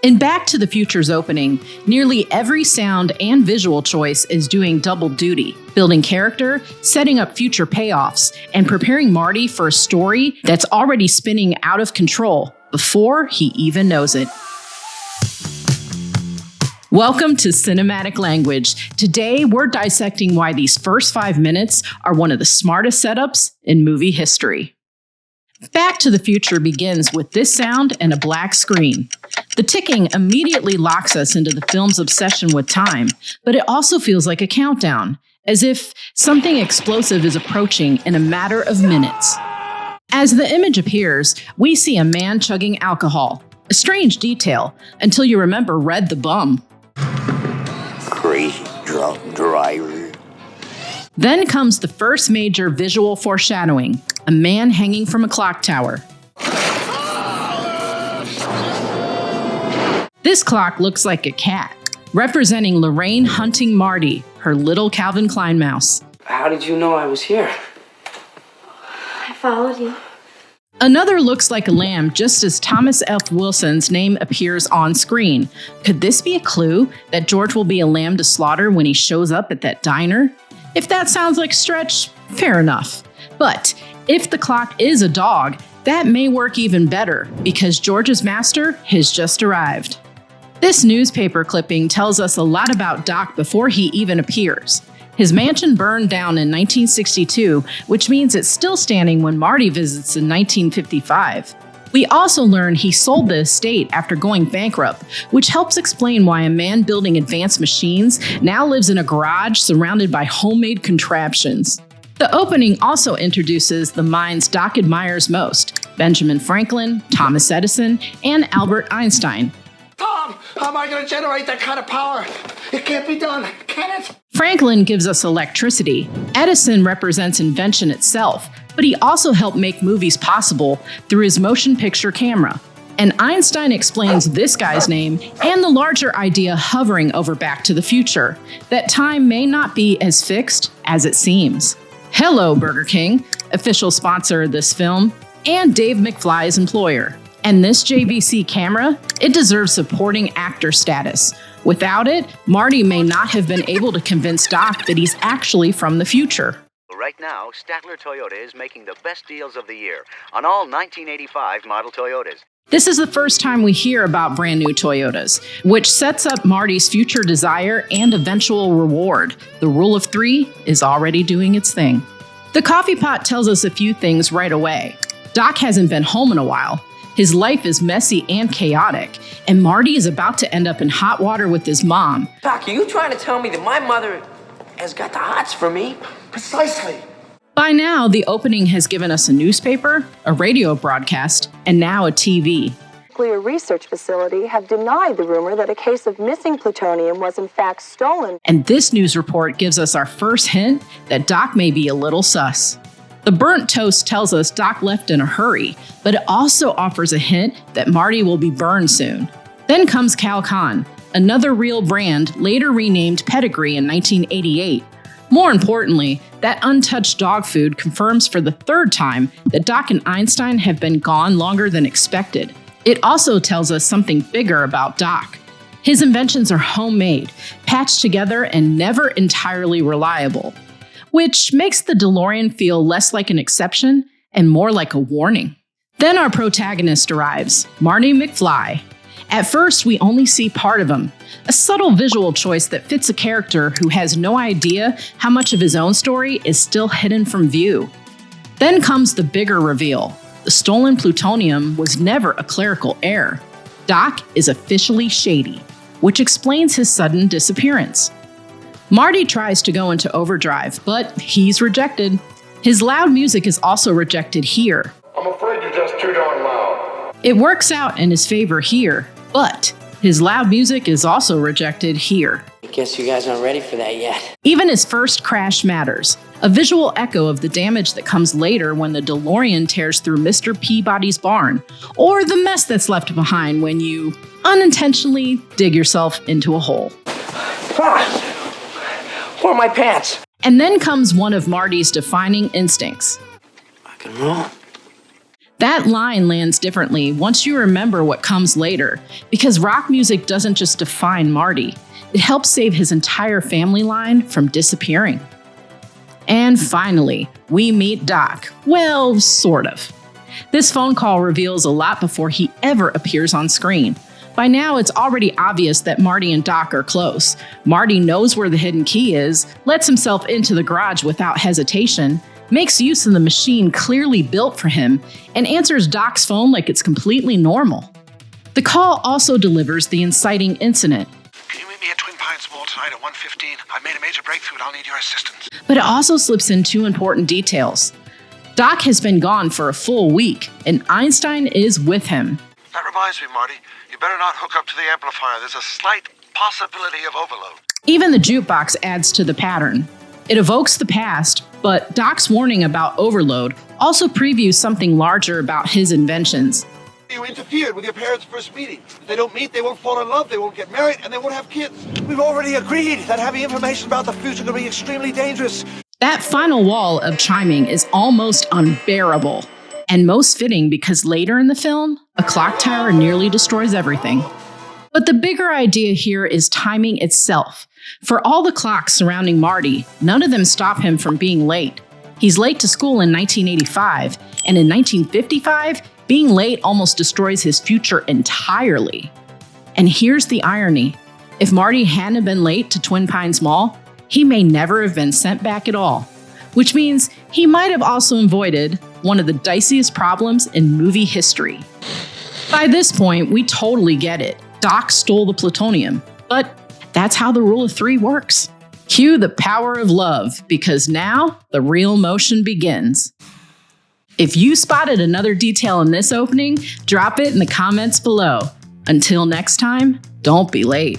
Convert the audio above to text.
In Back to the Future's opening, nearly every sound and visual choice is doing double duty, building character, setting up future payoffs, and preparing Marty for a story that's already spinning out of control before he even knows it. Welcome to Cinematic Language. Today, we're dissecting why these first 5 minutes are one of the smartest setups in movie history. Back to the Future begins with this sound and a black screen. The ticking immediately locks us into the film's obsession with time, but it also feels like a countdown, as if something explosive is approaching in a matter of minutes. As the image appears, we see a man chugging alcohol, a strange detail, until you remember Red the Bum. Crazy drunk driver. Then comes the first major visual foreshadowing, a man hanging from a clock tower. This clock looks like a cat, representing Lorraine hunting Marty, her little Calvin Klein mouse. How did you know I was here? I followed you. Another looks like a lamb just as Thomas F. Wilson's name appears on screen. Could this be a clue that George will be a lamb to slaughter when he shows up at that diner? If that sounds like a stretch, fair enough. But if the clock is a dog, that may work even better because George's master has just arrived. This newspaper clipping tells us a lot about Doc before he even appears. His mansion burned down in 1962, which means it's still standing when Marty visits in 1955. We also learn he sold the estate after going bankrupt, which helps explain why a man building advanced machines now lives in a garage surrounded by homemade contraptions. The opening also introduces the minds Doc admires most: Benjamin Franklin, Thomas Edison, and Albert Einstein. Tom, how am I going to generate that kind of power? It can't be done, can it? Franklin gives us electricity. Edison represents invention itself, but he also helped make movies possible through his motion picture camera. And Einstein explains this guy's name and the larger idea hovering over Back to the Future, that time may not be as fixed as it seems. Hello, Burger King, official sponsor of this film, and Dave McFly's employer. And this JVC camera, it deserves supporting actor status. Without it, Marty may not have been able to convince Doc that he's actually from the future. Right now, Statler Toyota is making the best deals of the year on all 1985 model Toyotas. This is the first time we hear about brand new Toyotas, which sets up Marty's future desire and eventual reward. The rule of 3 is already doing its thing. The coffee pot tells us a few things right away. Doc hasn't been home in a while. His life is messy and chaotic, and Marty is about to end up in hot water with his mom. Doc, are you trying to tell me that my mother has got the hots for me? Precisely. By now, the opening has given us a newspaper, a radio broadcast, and now a TV. Nuclear research facility have denied the rumor that a case of missing plutonium was in fact stolen. And this news report gives us our first hint that Doc may be a little sus. The burnt toast tells us Doc left in a hurry, but it also offers a hint that Marty will be burned soon. Then comes Cal-Con, another real brand later renamed Pedigree in 1988. More importantly, that untouched dog food confirms for the third time that Doc and Einstein have been gone longer than expected. It also tells us something bigger about Doc. His inventions are homemade, patched together, and never entirely reliable, which makes the DeLorean feel less like an exception and more like a warning. Then our protagonist arrives, Marty McFly. At first, we only see part of him, a subtle visual choice that fits a character who has no idea how much of his own story is still hidden from view. Then comes the bigger reveal. The stolen plutonium was never a clerical error. Doc is officially shady, which explains his sudden disappearance. Marty tries to go into overdrive, but he's rejected. His loud music is also rejected here. I'm afraid you're just too darn loud. It works out in his favor here, but his loud music is also rejected here. I guess you guys aren't ready for that yet. Even his first crash matters, a visual echo of the damage that comes later when the DeLorean tears through Mr. Peabody's barn, or the mess that's left behind when you unintentionally dig yourself into a hole. Where are my pants? And then comes one of Marty's defining instincts. Rock and roll. That line lands differently once you remember what comes later, because rock music doesn't just define Marty, it helps save his entire family line from disappearing. And finally, we meet Doc. Well, sort of. This phone call reveals a lot before he ever appears on screen. By now, it's already obvious that Marty and Doc are close. Marty knows where the hidden key is, lets himself into the garage without hesitation, makes use of the machine clearly built for him, and answers Doc's phone like it's completely normal. The call also delivers the inciting incident. Can you meet me at Twin Pines Mall tonight at 1:15? I've made a major breakthrough and I'll need your assistance. But it also slips in two important details. Doc has been gone for a full week, and Einstein is with him. That reminds me, Marty. You better not hook up to the amplifier. There's a slight possibility of overload. Even the jukebox adds to the pattern. It evokes the past, but Doc's warning about overload also previews something larger about his inventions. You interfered with your parents' first meeting. If they don't meet, they won't fall in love, they won't get married, and they won't have kids. We've already agreed that having information about the future can be extremely dangerous. That final wall of chiming is almost unbearable, and most fitting because later in the film, a clock tower nearly destroys everything. But the bigger idea here is timing itself. For all the clocks surrounding Marty, none of them stop him from being late. He's late to school in 1985, and in 1955, being late almost destroys his future entirely. And here's the irony. If Marty hadn't been late to Twin Pines Mall, he may never have been sent back at all, which means he might have also avoided one of the diciest problems in movie history. By this point, we totally get it. Doc stole the plutonium, but that's how the rule of three works. Cue the power of love, because now the real motion begins. If you spotted another detail in this opening, drop it in the comments below. Until next time, don't be late.